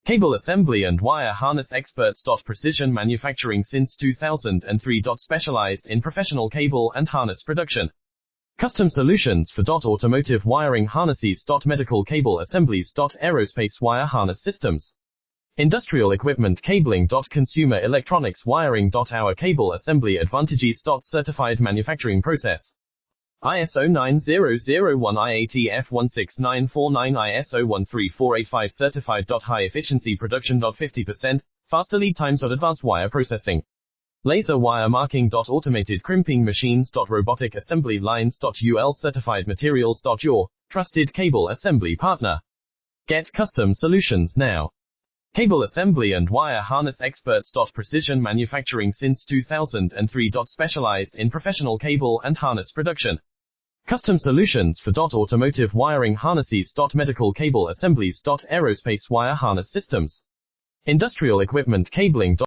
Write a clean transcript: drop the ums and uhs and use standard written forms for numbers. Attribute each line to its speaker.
Speaker 1: Cable assembly and wire harness experts. Precision manufacturing since 2003. Specialized in professional cable and harness production. Custom solutions for automotive wiring harnesses. Medical cable assemblies. Aerospace wire harness systems. Industrial equipment cabling. Consumer electronics wiring. Our cable assembly advantages. Certified manufacturing process. ISO 9001-IATF16949 ISO 13485 certified. High efficiency production. 50% faster lead times. Advanced wire processing. Laser wire marking. Automated crimping machines. Robotic assembly lines. UL certified materials. Your trusted cable assembly partner. Get custom solutions now. Cable assembly and wire harness experts. Precision manufacturing since 2003. Specialized in professional cable and harness production. Custom solutions for automotive wiring harnesses. Medical cable assemblies. Aerospace wire harness systems. Industrial equipment cabling.